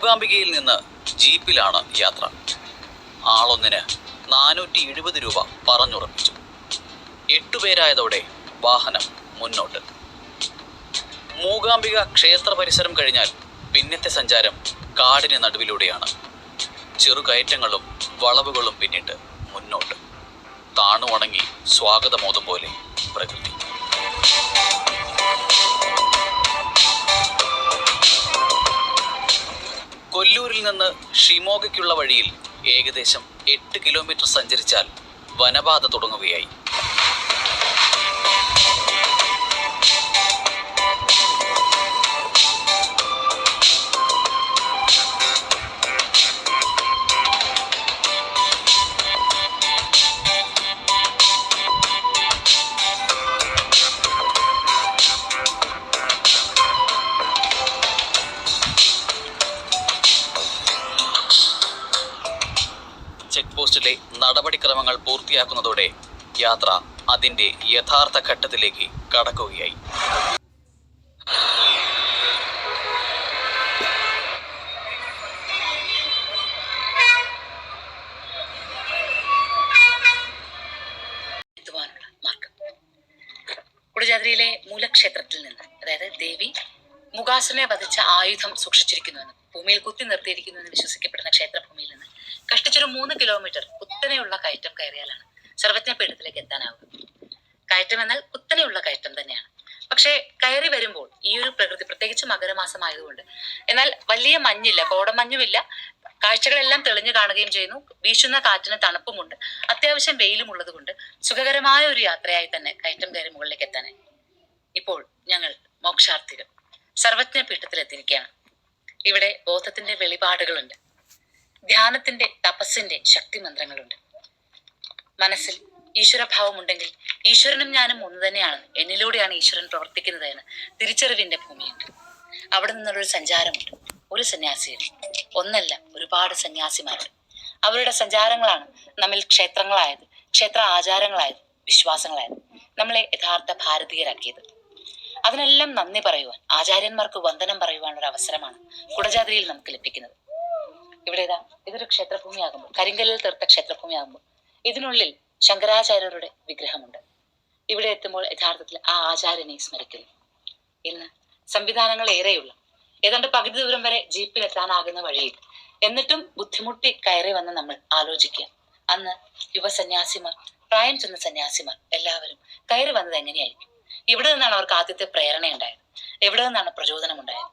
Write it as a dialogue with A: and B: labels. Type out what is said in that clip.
A: മൂകാംബികയിൽ നിന്ന് ജീപ്പിലാണ് യാത്ര. ആളൊന്നിന് 470 രൂപ പറഞ്ഞുറപ്പിച്ചു. 8 പേരായതോടെ വാഹനം മുന്നോട്ട്. മൂകാംബിക ക്ഷേത്ര പരിസരം കഴിഞ്ഞാൽ പിന്നത്തെ സഞ്ചാരം കാടിന് നടുവിലൂടെയാണ്. ചെറുകയറ്റങ്ങളും വളവുകളും പിന്നിട്ട് മുന്നോട്ട്. താണുവണങ്ങി സ്വാഗതമോദം പോലെ പ്രകൃതി. കൊല്ലൂരിൽ നിന്ന് ഷിമോഗയ്ക്കുള്ള വഴിയിൽ ഏകദേശം 8 കിലോമീറ്റർ സഞ്ചരിച്ചാൽ വനപാത തുടങ്ങുകയായി. ചെക്ക് പോസ്റ്റിലെ നടപടിക്രമങ്ങൾ പൂർത്തിയാക്കുന്നതോടെ യാത്ര അതിന്റെ യഥാർത്ഥ ഘട്ടത്തിലേക്ക് കടക്കുകയായി.
B: കുടജാദ്രിയിലെ മൂലക്ഷേത്രത്തിൽ നിന്ന്, അതായത് ദേവി മുകാസുരനെ വധിച്ച ആയുധം സൂക്ഷിച്ചിരിക്കുന്നുവെന്നും ഭൂമിയിൽ കുത്തി നിർത്തിയിരിക്കുന്നുവെന്ന് വിശ്വസിക്കപ്പെടുന്ന ക്ഷേത്രഭൂമിയിൽ നിന്ന് കഷ്ടിച്ചൊരു 3 കിലോമീറ്റർ കുത്തനെയുള്ള കയറ്റം കയറിയാലാണ് സർവജ്ഞപീഠത്തിലേക്ക് എത്താനാവുക. കയറ്റം എന്നാൽ കുത്തനെയുള്ള കയറ്റം തന്നെയാണ്. പക്ഷേ കയറി വരുമ്പോൾ ഈ ഒരു പ്രകൃതി, പ്രത്യേകിച്ച് മകരമാസമായതുകൊണ്ട്, എന്നാൽ വലിയ മഞ്ഞില്ല, കോടമഞ്ഞുമില്ല, കാഴ്ചകളെല്ലാം തെളിഞ്ഞു കാണുകയും ചെയ്യുന്നു. വീശുന്ന കാറ്റിന് തണുപ്പുമുണ്ട്, അത്യാവശ്യം വെയിലും ഉള്ളത് കൊണ്ട് സുഖകരമായ ഒരു യാത്രയായി തന്നെ കയറ്റം കയറി മുകളിലേക്ക് എത്താനായി. ഇപ്പോൾ ഞങ്ങൾ മോക്ഷാർത്ഥികൾ സർവജ്ഞപീഠത്തിൽ എത്തിയിരിക്കുകയാണ്. ഇവിടെ ബോധത്തിന്റെ വെളിപാടുകളുണ്ട്, ധ്യാനത്തിന്റെ, തപസ്സിന്റെ ശക്തിമന്ത്രങ്ങളുണ്ട്. മനസ്സിൽ ഈശ്വരഭാവം ഉണ്ടെങ്കിൽ ഈശ്വരനും ഞാനും ഒന്ന് തന്നെയാണ്, എന്നിലൂടെയാണ് ഈശ്വരൻ പ്രവർത്തിക്കുന്നത് എന്ന് തിരിച്ചറിവിന്റെ ഭൂമിയുണ്ട്. അവിടെ നിന്നുള്ളൊരു സഞ്ചാരമുണ്ട്. ഒരു സന്യാസിയിൽ ഒന്നല്ല, ഒരുപാട് സന്യാസിമാരുണ്ട്. അവരുടെ സഞ്ചാരങ്ങളാണ് നമ്മിൽ ക്ഷേത്രങ്ങളായത്, ക്ഷേത്ര ആചാരങ്ങളായത്, വിശ്വാസങ്ങളായത്, നമ്മളെ യഥാർത്ഥ ഭാരതീയരാക്കിയത്. അതിനെല്ലാം നന്ദി പറയുവാൻ, ആചാര്യന്മാർക്ക് വന്ദനം പറയുവാനുള്ള അവസരമാണ് കുടജാദ്രിയിൽ നമുക്ക് ലഭിക്കുന്നത്. ഇവിടെ ഇതൊരു ക്ഷേത്രഭൂമിയാകുമ്പോൾ, കരിങ്കല്ലിൽ തീർത്ത ക്ഷേത്രഭൂമിയാകുമ്പോൾ ഇതിനുള്ളിൽ ശങ്കരാചാര്യരുടെ വിഗ്രഹമുണ്ട്. ഇവിടെ എത്തുമ്പോൾ യഥാർത്ഥത്തിൽ ആ ആചാര്യനെ സ്മരിക്കുന്നു. ഇന്ന് സംവിധാനങ്ങൾ ഏറെയുള്ള, ഏതാണ്ട് പകുതി ദൂരം വരെ ജീപ്പിലെത്താനാകുന്ന വഴിയിൽ എന്നിട്ടും ബുദ്ധിമുട്ടി കയറി വന്ന് നമ്മൾ ആലോചിക്കുക, അന്ന് യുവസന്യാസിമാർ, പ്രായം ചെന്ന സന്യാസിമാർ എല്ലാവരും കയറി വന്നത് എങ്ങനെയായിരിക്കും? ഇവിടെ നിന്നാണ് അവർക്ക് ആദ്യത്തെ പ്രേരണ ഉണ്ടായത്? എവിടെ നിന്നാണ് പ്രചോദനം ഉണ്ടായത്?